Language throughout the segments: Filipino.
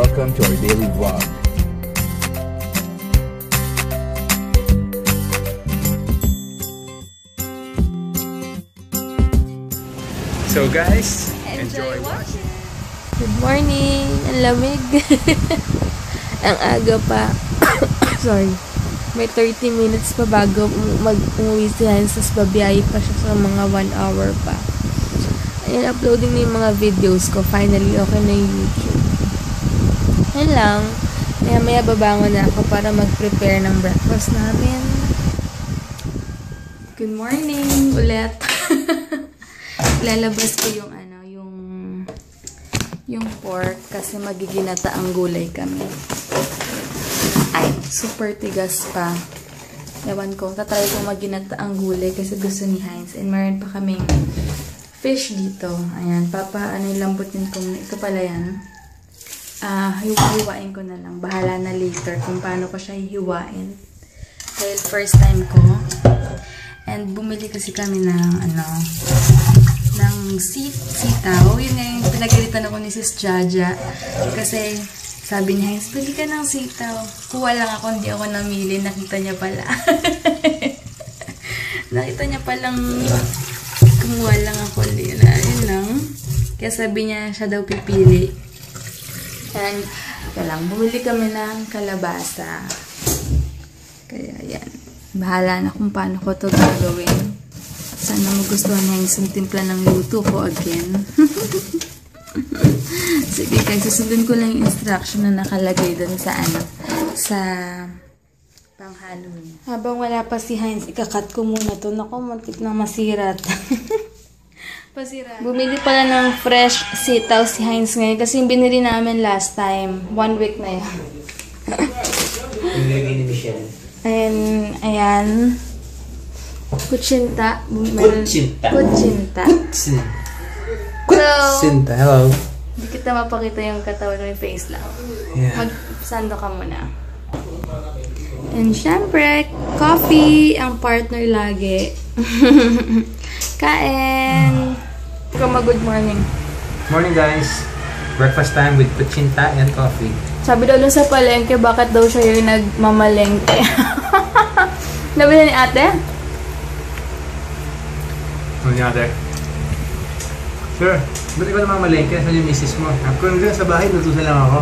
welcome to our daily vlog. So guys, enjoy watching. Good morning! Ang lamig. Ang aga pa. Sorry. May 30 minutes pa bago umuwi si Hans. Tapos babiyahe pa siya sa mga 1 hour pa. Ayan, uploading na yung mga videos ko. Finally, okay na yung YouTube. Yan lang. Maya babangon na ako para mag-prepare ng breakfast namin. Good morning ulit. Lalabas ko yung yung pork kasi magiginata ang gulay kami. Ay, super tigas pa. Ewan ko, tatry ko maginata ang gulay kasi gusto ni Heinz. And meron pa kaming fish dito. Ayan, lambutin ko. Ito pala yan. Hiwain ko na lang. Bahala na later kung paano ko siya hiwain. Dahil first time ko. And bumili kasi kami ng ng sitaw. Yun nga yung pinagalitan ako ni Sis Jaja. Kasi sabi niya, Heinz, bili ka ng sitaw. Kuha lang ako, hindi ako namili. Nakita niya pala. Nakita niya palang kumuha lang ako. Yun lang. Kaya sabi niya, siya daw pipili. And, bumili kami ng kalabasa. Kaya, yan. Bahala na kung paano ko ito gagawin. Sana magustuhan niya yung timpla ng luto ko again. Sige guys, susundin ko lang yung instruction na nakalagay dun sa sa panghalo niya. Habang wala pa si Heinz, ikakat ko muna to. Naku, muntik na masirat. Bumili pala ng fresh sitaw si Heinz ngayon kasi yung binili namin last time. 1 week na yan. Ayan. Kutsinta. Kutsinta. Hello. Hindi kita mapakita yung katawan mo, yung face lang. Yeah. Magsando ka muna. And syempre, coffee ang partner lagi. Kain! Good morning. Morning guys. Breakfast time with kutsinta and coffee. Sabi daw sa palengke, bakit daw siya yung nagmamalengke? Nabili ni ate? Ano niya ate? Sure. Ba't ikaw naman malengke? Saan yung misis mo? Ako nung sa bahay, natusan lang ako.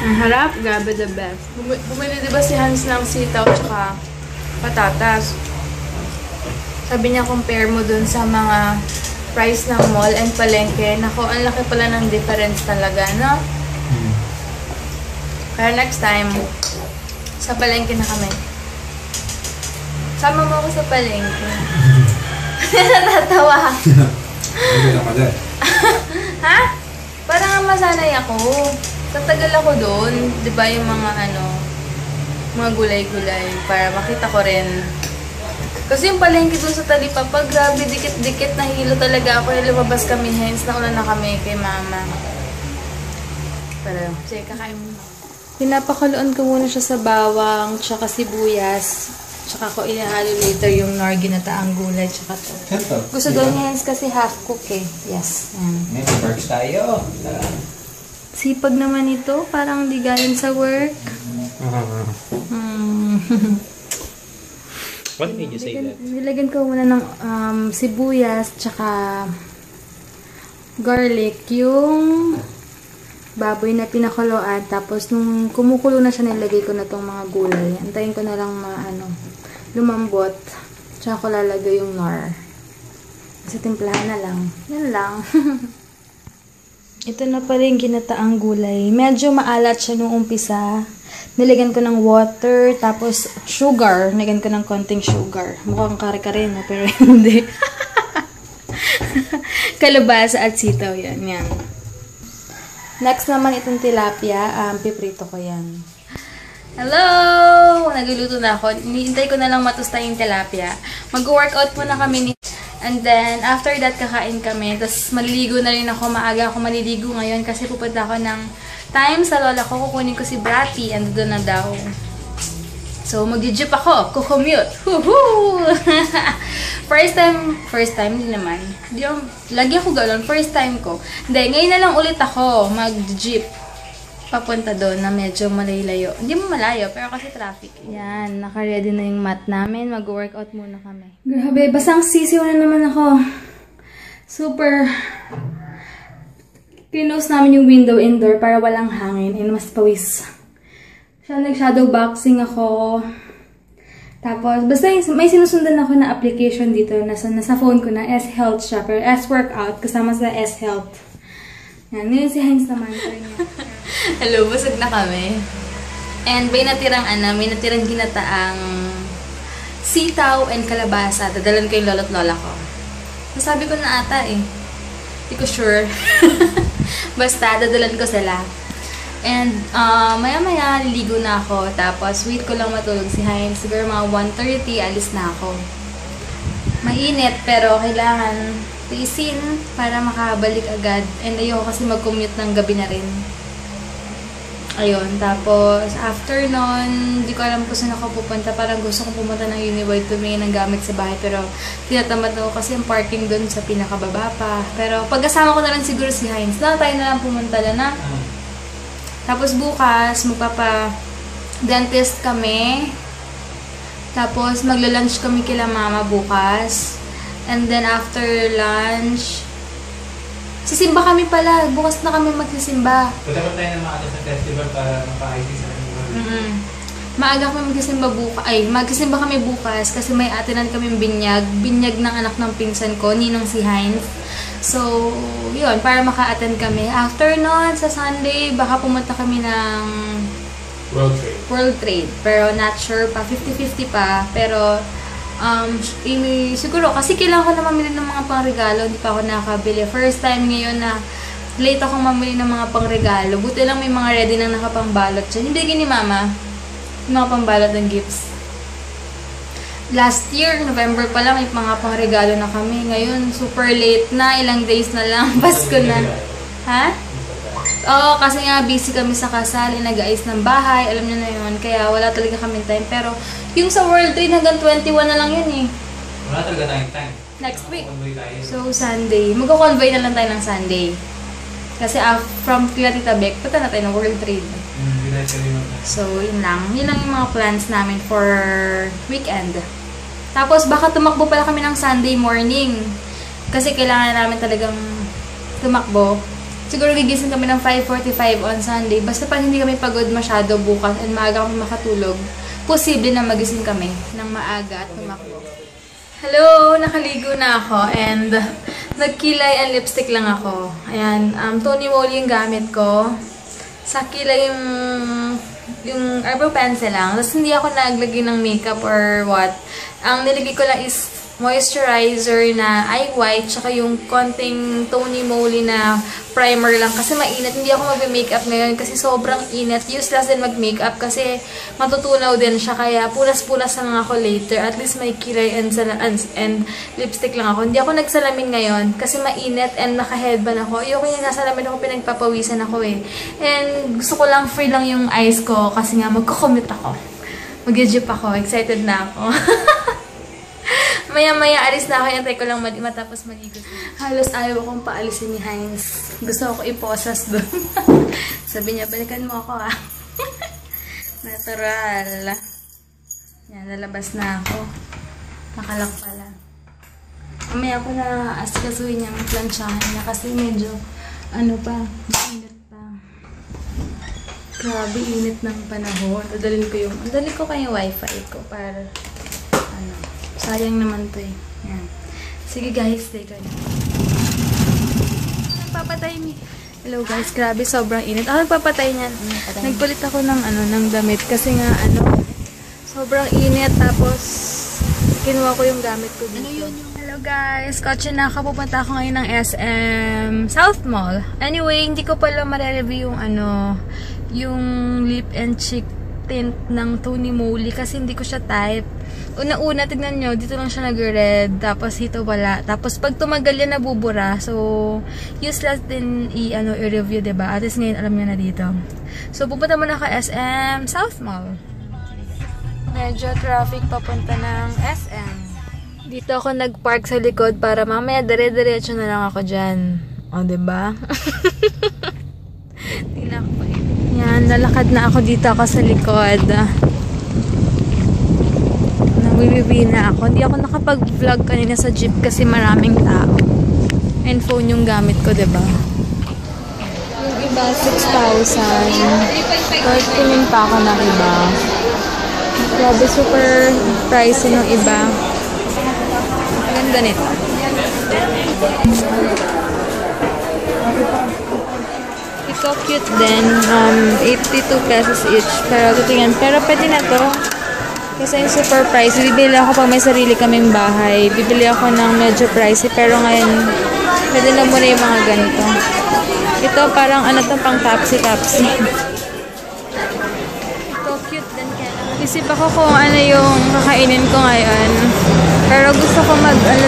Ang harap, grabe the best. Bumili diba si Hans ng sitaw tsaka patatas. Sabi niya, compare mo dun sa mga price ng mall and palengke. Nako, ang laki pala ng difference talaga, no? Kaya next time, sa palengke na kami. Sama mo ako sa palengke. Natatawa. Ha? Parang nga masanay ako. Tatagal ako doon. Diba yung mga mga gulay-gulay. Para makita ko rin. Kasi yung palengke doon sa Talipapa, grabe, dikit-dikit na hilo talaga ako. Lumabas kami, hence nauna na kami kay mama. Pero, sige, kakain mo. Pinapakuluan ko muna siya sa bawang, tsaka sibuyas. Tsaka ko inahalo later yung ginataang gulay, tsaka to. Gusto daw niya hens kasi half cook eh. Yes. May works tayo. Sipag naman ito. Parang di galing sa work. What made you say that? Nilagyan ko muna ng sibuyas, tsaka garlic, yung baboy na pinakuluan. Tapos, nung kumukulo na siya, nilagay ko na tong mga gulay. Antayin ko na lang lumambot. Tsaka ko lalagay yung nor. Kasi timplahan na lang. Yan lang. Ito na pala yung ginataang gulay. Medyo maalat siya nung umpisa. Nilagyan ko ng water, tapos sugar. Nilagyan ko ng konting sugar. Mukhang kare-kare na, pero hindi. Kalabasa at sitaw yan. Yan. Next naman itong tilapia. Piprito ko yan. Hello! Nagluluto na ako. Hinihintay ko na lang matusta yung tilapia. Mag-workout muna kami ni... And then, after that, kakain kami. Tapos, maliligo na rin ako. Maaga ako maliligo ngayon kasi pupunta ako ng time sa lola ko. Kukunin ko si Bratty. Ando na daw. So, mag-jeep ako. Kukommute. Woohoo! First time din naman. Lagi ako galon. First time ko. Hindi, ngayon na lang ulit ako mag-jeep. Papunta doon na medyo malayo. Hindi mo malayo, pero kasi traffic. Yan, naka-ready na yung mat namin. Mag-workout muna kami. Grabe, basang sisiw na naman ako. Super. Close namin yung window indoor para walang hangin and mas pawis. Nag-shadow boxing ako. Tapos, basta may sinusundan ako na application dito. Nasa phone ko na S-Health siya. Pero S-Workout kasama sa S-Health. Yan, ngayon si Heinz naman. Hello, busog na kami. And may natirang ginataang sitaw and kalabasa. Dadalan ko yung lolo't lola ko. Sabi ko na ata eh. Hindi ko sure. Basta, dadalan ko sila. And, maya-maya, liligo na ako. Tapos, wait ko lang matulog si Heinz. Siguro mga 1:30, alis na ako. Mainit, pero kailangan tiisin para makabalik agad. And ayoko kasi mag-commute ng gabi na rin. Ayun, tapos, after nun, hindi ko alam kung saan ako pupunta. Parang gusto kong pumunta ng Uniworld to may ng gamit sa bahay. Pero, tinatamad ako kasi yung parking dun sa pinakababa pa. Pero, pagkasama ko na lang siguro si Heinz, tayo na lang pumunta na. Tapos bukas, magpapa-dentist kami. Tapos magla-lunch kami kila mama bukas. And then after lunch, sisimba kami pala. Bukas na kami magsisimba. So dapat tayo na maaga sa festival para mapa-ID sa kanila. Maaga kami magsisimba kami bukas kasi may atinan kaming binyag. Binyag ng anak ng pinsan ko, ninong si Heinz. So, yun, para maka-attend kami. After nun, sa Sunday, baka pumunta kami ng World Trade. Pero not sure pa, 50-50 pa. Pero, siguro, kasi kailangan ko na mamili ng mga pangregalo. Hindi pa ako nakabili. First time ngayon na late akong mamili ng mga pangregalo. Buti lang may mga ready nang nakapangbalot dyan. Hindi ni Mama. Yung mga pambalot ng gifts. Last year, November pa lang, may mga pangregalo na kami. Ngayon, super late na. Ilang days na lang. Pasko na. Ha? Oo, kasi nga busy kami sa kasal. Nag-aayos ng bahay. Alam niyo na yun. Kaya wala talaga kami time. Pero, yung sa World Trade, hanggang 21 na lang yun eh. Wala talaga tayong time. Next week. So, Sunday. Magko-convoy na lang tayo ng Sunday. Kasi from Tita Beck, punta na tayo ng World Trade. So, yun lang. Yun lang yung mga plans namin for weekend. Tapos, baka tumakbo pala kami ng Sunday morning. Kasi kailangan namin talagang tumakbo. Siguro gigising kami ng 5:45 on Sunday. Basta pag hindi kami pagod masyado bukas and maaga kami makatulog, posible na magising kami ng maaga at tumakbo. Hello! Nakaligo na ako and nagkilay and lipstick lang ako. Ayan, Tony Moly yung gamit ko. Sa kilay yung eyebrow pencil lang. Tapos hindi ako naglagay ng makeup or what. Ang nilagay ko lang is moisturizer na eye white, tsaka yung konting Tony Moly na primer lang. Kasi mainit. Hindi ako mag-makeup ngayon kasi sobrang init. Useless din mag-makeup kasi matutunaw din siya. Kaya punas-punas lang ako later. At least may kilay and lipstick lang ako. Hindi ako nagsalamin ngayon kasi mainit and naka-headband ako. Ayoko yung nasalamin ako, pinagpapawisan ako eh. And gusto ko lang free lang yung eyes ko kasi nga magko-commute ako. Mag-jeep ako. Excited na ako. Maya-maya, alis na ako. Antay ko lang matapos maligo. Halos ayaw akong paalisin ni Heinz. Gusto ako iposas doon. Sabi niya, balikan mo ako ah. Natural. Yan, lalabas na ako. Nakalak pala. Mamaya ko na asikasuhin niyang plansyahan niya kasi medyo, ano pa, mainit pa. Grabe, init ng panahon. Dadalhin ko kayo wifi ko para, sayang naman to eh. Yan. Sige guys, take a look. Nagpapatay ni... Hello guys, grabe, sobrang init. Ako nagpapatay niyan. Nagpalit ako ng damit kasi nga, sobrang init. Tapos, kinuha ko yung gamit ko dito. Hello guys, kotse na ako. Pupunta ako ngayon ng SM South Mall. Anyway, hindi ko pala ma-review yung lip and cheek tint ng Tony Moly kasi hindi ko siya type. Una-una, tignan nyo, dito lang siya nag-red, tapos dito wala. Tapos pag tumagal yan, nabubura. So, useless din i-review, diba? At least ngayon, alam nyo na dito. So, pupunta muna ka SM South Mall. Medyo traffic papunta ng SM. Dito ako nag-park sa likod para mamaya dire-diretso na lang ako dyan. O, diba? Tingnan ko pa yun. Yan, lalakad na ako dito ako sa likod. Nawiwiwi na ako. Hindi ako nakapag-vlog kanina sa jeep kasi maraming tao. And phone yung gamit ko, diba? Yung iba, 6,000. Kahit tingin pa ako ng iba. Grabe, super pricey ng iba. Ganda nito. Ito cute din. 82 pesos each. Pero titingnan. Pero pwede na to. Kasi yung super pricey. Bibili ako pag may sarili kaming bahay. Bibili ako ng medyo pricey. Pero ngayon, pwede na muna yung mga ganito. Ito parang ano to, pang tapsi-tapsi. Isip ako kung ano yung kakainin ko ngayon. Pero gusto ko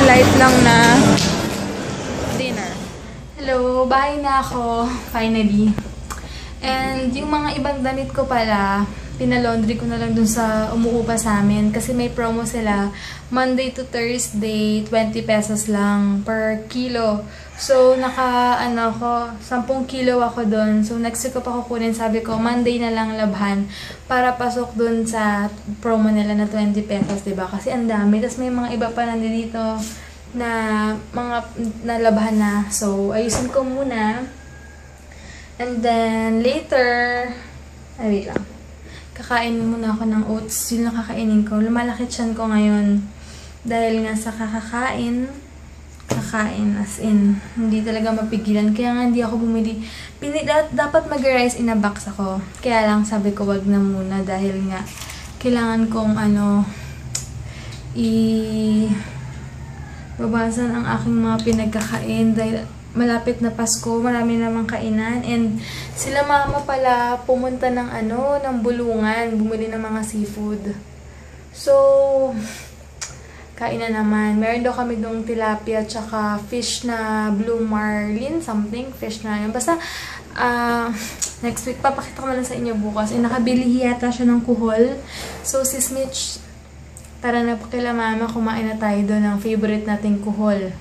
light lang na dinner. Hello, bahay na ako. Finally. And yung mga ibang damit ko pala, pinalaundry ko na lang dun sa umuupa sa amin. Kasi may promo sila. Monday to Thursday, 20 pesos lang per kilo. So, 10 kilo ako dun. So, next week ko pa kukunin. Sabi ko, Monday na lang labhan para pasok dun sa promo nila na 20 pesos, diba? Kasi ang dami. Tapos may mga iba pa nandito na mga nalabhan na. So, ayusin ko muna. And then, later, wait lang. Kakain muna ako ng oats. Yun lang kakainin ko. Lumalaki tiyan ko ngayon. Dahil nga sa kakain as in, hindi talaga mapigilan. Kaya nga hindi ako bumili. Dapat mag-rice in a box ako. Kaya lang sabi ko wag na muna dahil nga kailangan kong babasan ang aking mga pinagkakain dahil malapit na Pasko, marami namang kainan. And sila mama pala pumunta ng ng bulungan, bumili ng mga seafood. So, kain na naman. Meron daw kami dong tilapia tsaka fish na blue marlin, something. Fish na yun. Basta, next week, papakita ko na lang sa inyo bukas. Nakabili yata siya ng kuhol. So, sis Mitch, tara na po kila mama, kumain na tayo doon ng favorite nating kuhol.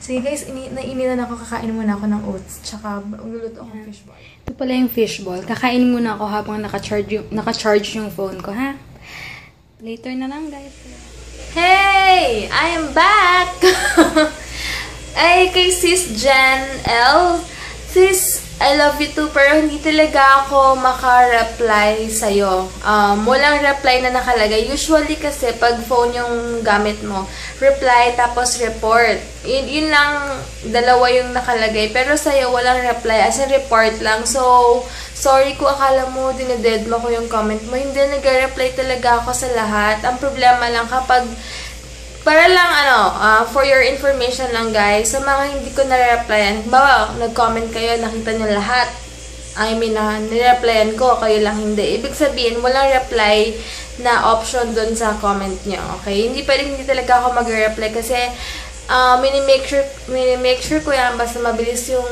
Sige guys, nainitan ako, kakain muna ako ng oats. Tsaka, magluluto ako ng fishball. Ito pala yung fishball. Kakain muna ako habang naka-charge yung phone ko, ha? Later na lang, guys. Hey! I am back! Ay, kay Sis Jan L. Sis, I love you too, pero hindi talaga ako maka-reply sa'yo. Walang reply na nakalagay. Usually kasi, pag phone yung gamit mo, reply tapos report. Yun lang, dalawa yung nakalagay. Pero sa'yo, walang reply. As in, report lang. So, sorry kung akala mo, dineded mo ko yung comment mo. Hindi, nag-reply talaga ako sa lahat. Ang problema lang kapag, para lang for your information lang guys, sa mga hindi ko na-replyan, bawa, nag-comment kayo, nakita nyo lahat. I mean, nireplyan ko, kayo lang hindi. Ibig sabihin, walang reply na option dun sa comment nyo. Okay? Hindi talaga ako mag-reply kasi mini-make sure ko yan, basta mabilis yung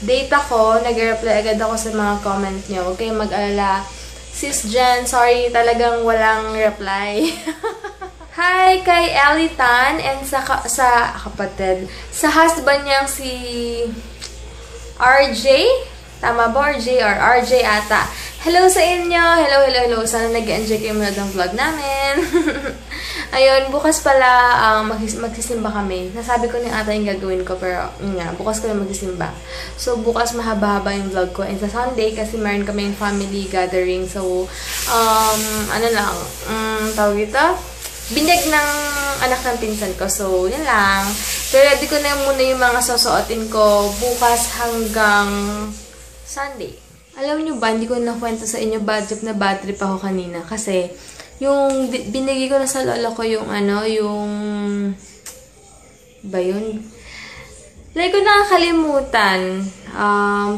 data ko, nag-reply agad ako sa mga comment nyo. Okay, mag-alala. Sis Jen, sorry, talagang walang reply. Hi kay Ellie Tan and sa kapatid, sa husband niyang si RJ. Tama ba? RJ or RJ ata. Hello sa inyo! Hello! Sana nag-enjoy kayo muna ng vlog namin. Ayun, bukas pala magsisimba kami. Nasabi ko ni ata yung gagawin ko, pero nga, bukas kami magsisimba. So, bukas mahaba-haba yung vlog ko. And sa Sunday, kasi meron kami yung family gathering. So, tawag ito? Binyag ng anak ng pinsan ko. So, yun lang. So, ready ko na muna yung mga susuotin ko bukas hanggang Sunday. Alam nyo ba, hindi ko nakwento sa inyo, bad trip ako kanina. Kasi, yung binigay ko na sa lola ko yung like ko nakakalimutan.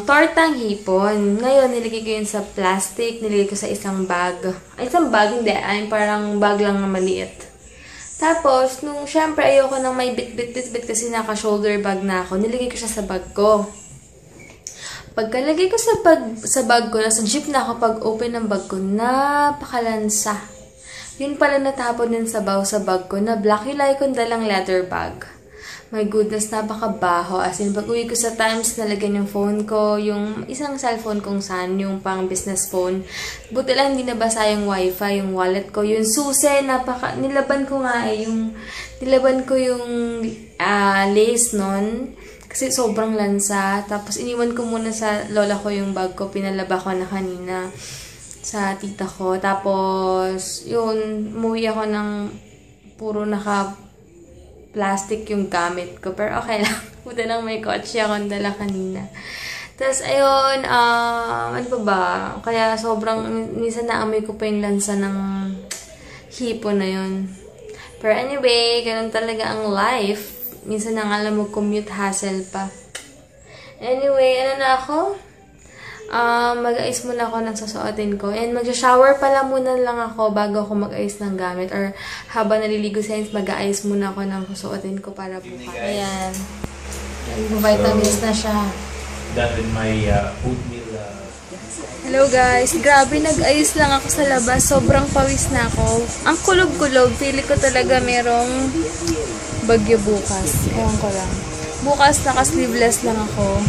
Tortang hipon. Ngayon, nilagay ko yun sa plastic. Nilagay ko sa isang bag. Isang bag, hindi. Ay, parang bag lang na maliit. Tapos, nung syempre ayoko nang may bit kasi naka-shoulder bag na ako, nilagay ko siya sa bag ko. Pagkalagay ko sa bag ko, nasa jeep na ako pag open ng bag ko, napakalansa. Yun pala natapon yung sabaw sa bag ko na black yung lagi kong dalang leather bag. My goodness, napakabaho. As in, pag uwi ko sa Times, nalagyan yung phone ko, yung isang cellphone kong San, yung pang business phone. Buti lang hindi nabasa yung wifi, yung wallet ko, yung susi, nilaban ko nga nilaban ko yung lace nun. Kasi sobrang lansa. Tapos iniwan ko muna sa lola ko yung bag ko, pinalaba ko na kanina sa tita ko. Tapos, yun, umuwi ako ng puro plastic yung gamit ko. Pero okay lang. Buti lang may kotse akong dala kanina. Tapos, ayun, ano pa ba? Kaya sobrang, minsan naamoy ko pa yung lansa ng hipo na yun. Pero anyway, ganun talaga ang life. Minsan na nga lang mag-commute hassle pa. Anyway, ano na ako? Mag-ayos muna ako ng susuotin ko. And mag-shower pala muna lang ako bago ako mag-ayos ng gamit. Or habang naliligo sa mag-ayos muna ako ng susuotin ko para bukas. Ayan. Vitamins na siya. Done with my oatmeal. Hello guys. Grabe, nag-ayos lang ako sa labas. Sobrang pawis na ako. Ang kulog-kulog. Pili ko talaga merong bagyo bukas. Ewan ko lang. Bukas naka-sleeveless lang ako.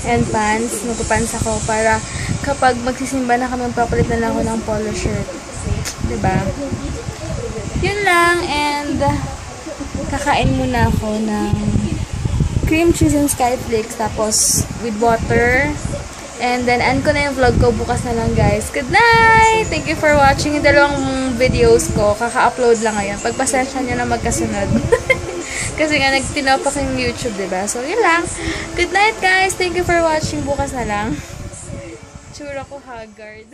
And pants. Magpapants ako para kapag magsisimba na kami, papalit na lang ako ng polo shirt. Diba? Yun lang. And kakain muna ako ng cream cheese and skyflakes. Tapos with water. And then end ko na yung vlog ko. Bukas na lang guys. Good night! Thank you for watching yung dalawang videos ko. Kaka-upload lang ngayon. Pagpasensya nyo na magkasunod. Kasi nga, nagtinopak yung YouTube, diba? So, yun lang. Good night, guys. Thank you for watching. Bukas na lang. Tsura ko haggard.